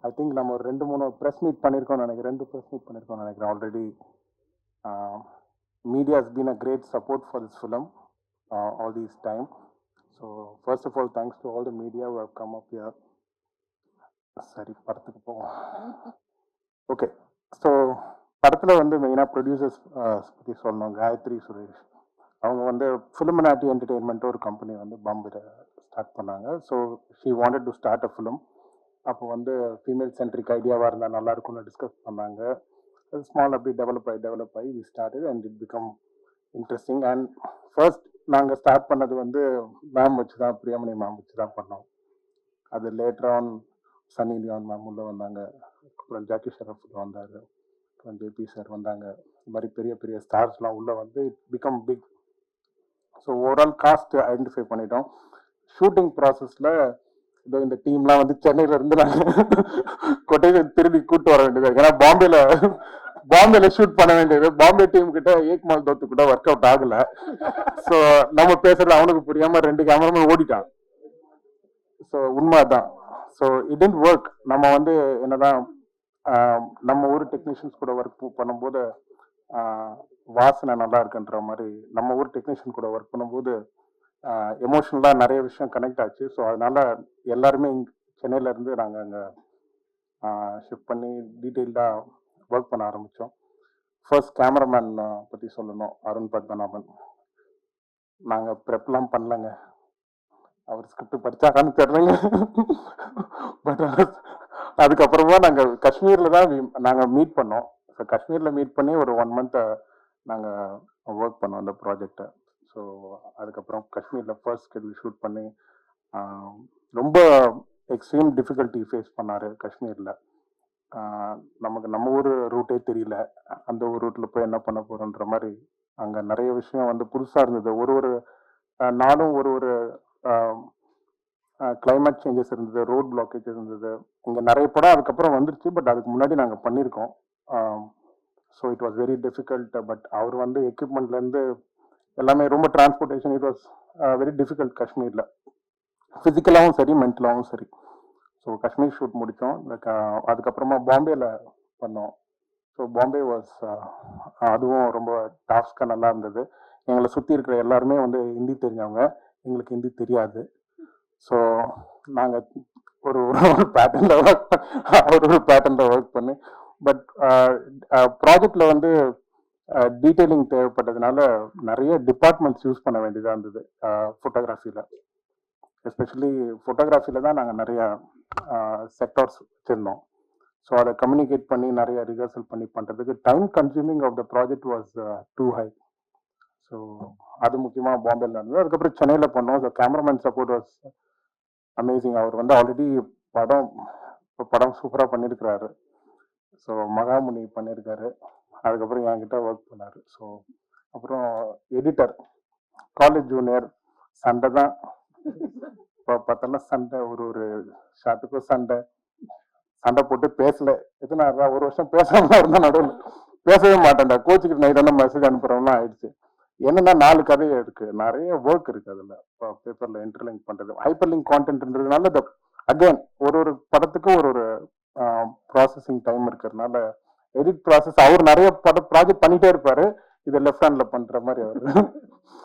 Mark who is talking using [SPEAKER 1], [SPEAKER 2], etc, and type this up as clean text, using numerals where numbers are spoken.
[SPEAKER 1] I think நம்ம ஒரு 2-3 press meet பண்ணியிருக்கோம்னு நினைக்கிறேன். 2 ப்ரெஸ் மீட் பண்ணியிருக்கோம்னு நினைக்கிறேன் already. Media has been a great support for this film all these time. So first of all, thanks to all the media who have come up here. சரி, படத்துக்கு போவோம். Okay, so படத்தில் வந்து மெயினாக producers பற்றி சொல்லணும். காயத்ரி சுரேஷ் அவங்க வந்து ஃபிலிமினாட்டி என்டர்டெயின்மெண்ட் ஒரு கம்பெனி வந்து பாம்பேல ஸ்டார்ட் பண்ணாங்க. So she wanted to start a film. அப்போ வந்து ஃபீமேல் சென்ட்ரிக் ஐடியாவாக இருந்தால் நல்லா இருக்கும்னு டிஸ்கஸ் பண்ணாங்க. ஸ்மால் அப்படி டெவலப் ஆகி we started and it become interesting. And first நாங்கள் ஸ்டார்ட் பண்ணது வந்து மேம் வச்சு தான், பிரியாமணி மேம் வச்சு தான் பண்ணோம். அது later on Sunny Leone ma'am உள்ளே வந்தாங்க, அப்புறம் ஜாக்கி ஷெரஃப் வந்தார், அப்புறம் ஜேபி சார் வந்தாங்க. இந்த மாதிரி பெரிய பெரிய ஸ்டார்ஸ்லாம் உள்ளே வந்து it become big. So overall cast identify பண்ணிட்டோம். ஷூட்டிங் ப்ராசஸில் இதோ இந்த டீம்லாம் வந்து சென்னையிலேருந்து நாங்கள் கொட்டேஷன் திரும்பி கூப்பிட்டு வர வேண்டியது. ஏன்னா பாம்பேல ஷூட் பண்ண வேண்டியது. பாம்பே டீம் கிட்ட ஏக்மால் தோத்து கூட ஒர்க் அவுட் ஆகலை. ஸோ நம்ம பேசுறது அவனுக்கு புரியாமல் 2 கேமராமேன் ஓடிட்டான். ஸோ உண்மை தான். So it didn't work. நம்ம வந்து என்னதான் நம்ம ஊர் டெக்னீஷியன்ஸ் கூட ஒர்க் பண்ணும்போது வாசனை நல்லா இருக்குன்ற மாதிரி நம்ம ஊர் டெக்னீஷியன் கூட ஒர்க் பண்ணும்போது எமோஷனலாக நிறைய விஷயம் கனெக்ட் ஆச்சு. ஸோ அதனால எல்லாருமே சென்னையிலேருந்து நாங்கள் அங்கே ஷிஃப்ட் பண்ணி டீட்டெயில்டாக ஒர்க் பண்ண ஆரம்பித்தோம். ஃபர்ஸ்ட் கேமராமேன் பற்றி சொல்லணும், அருண் பத்மநாபன். நாங்கள் ப்ரெப்லாம் பண்ணலங்க. அவர் ஸ்கிரிப்ட் படித்தாக்கான்னு தெரியலங்க. பட் அதுக்கப்புறமா நாங்கள் காஷ்மீரில் தான் நாங்கள் மீட் பண்ணோம். ஸோ காஷ்மீரில் மீட் பண்ணி ஒரு 1 month நாங்கள் ஒர்க் பண்ணோம் அந்த ப்ராஜெக்டை. ஸோ அதுக்கப்புறம் காஷ்மீரில் ஃபர்ஸ்ட் ஷெட்யூல் ஷூட் பண்ணி ரொம்ப எக்ஸ்ட்ரீம் டிஃபிகல்ட்டி ஃபேஸ் பண்ணார் காஷ்மீரில். நமக்கு நம்ம ஊர் ரூட்டே தெரியல, அந்த ஒரு ரூட்டில் போய் என்ன பண்ண போகிறோன்ற மாதிரி அங்கே நிறைய விஷயம் வந்து புதுசாக இருந்தது. ஒரு நாளும் ஒரு கிளைமேட் சேஞ்சஸ் இருந்தது, ரோட் பிளாக்கேஜ் இருந்தது. இங்கே நிறைய படம் அதுக்கப்புறம் வந்துருச்சு, பட் அதுக்கு முன்னாடி நாங்கள் பண்ணியிருக்கோம். So it was very difficult. But அவர் வந்து எக்யூப்மெண்ட்லேருந்து எல்லாமே ரொம்ப transportation, it was very difficult காஷ்மீரில், ஃபிசிக்கலாகவும் சரி மென்டலாகவும் சரி. ஸோ காஷ்மீர் ஷூட் முடித்தோம். அதுக்கப்புறமா பாம்பேயில் பண்ணோம். ஸோ பாம்பே வாஸ் அதுவும் ரொம்ப டாஸ்காக நல்லா இருந்தது. எங்களை சுற்றி இருக்கிற எல்லாருமே வந்து ஹிந்தி தெரிஞ்சவங்க, எங்களுக்கு ஹிந்தி தெரியாது. ஸோ நாங்கள் ஒரு பேட்டர்னில் ஒர்க் பண்ணி பட் ப்ராஜெக்டில் வந்து டீட்டெயிலிங் தேவைப்பட்டதுனால நிறைய டிபார்ட்மெண்ட்ஸ் யூஸ் பண்ண வேண்டியதாக இருந்தது. ஃபோட்டோகிராஃபியில் எஸ்பெஷலி ஃபோட்டோகிராஃபியில் தான் நாங்கள் நிறைய செக்டார்ஸ் வச்சுருந்தோம். ஸோ அதை கம்யூனிகேட் பண்ணி நிறைய ரிஹர்சல் பண்ணி பண்ணுறதுக்கு time consuming of the project was too high. So அது முக்கியமாக பாம்பேல இருந்தது. அதுக்கப்புறம் சென்னையில் பண்ணோம். So cameraman support was amazing. அவர் வந்து ஆல்ரெடி படம் சூப்பராக பண்ணியிருக்கிறாரு. ஸோ மகாமுனி பண்ணியிருக்காரு. அதுக்கப்புறம் என்கிட்ட ஒர்க் பண்ணார். ஸோ அப்புறம் எடிட்டர், காலேஜ் ஜூனியர், சண்டை தான். இப்போ பார்த்தெல்லாம் சண்டை, ஒரு ஷாட்டுக்கும் சண்டை போட்டு பேசல. எத்தனை 1 வருஷம் பேசாம இருந்தா, நடுவில் பேசவே மாட்டேன்டா, கோச்சுக்கு நைட்டான மெசேஜ் அனுப்புறோம்லாம் ஆயிடுச்சு. என்னன்னா 4 கதை இருக்கு, நிறைய ஒர்க் இருக்கு அதில். இப்போ பேப்பரில் இன்டர்லிங்க் பண்ணுறது, ஹைப்பர் லிங்க் கான்டென்ட்ன்றதுனால அகைன் ஒரு படத்துக்கும் ஒரு ப்ராசஸிங் டைம் இருக்கிறதுனால எடிட் ப்ராசஸ் அவர் நிறைய ப்ராஜெக்ட் பண்ணிட்டே இருப்பாரு. இதை லெஃப்ட் ஹேண்ட்ல பண்ற மாதிரி அவர்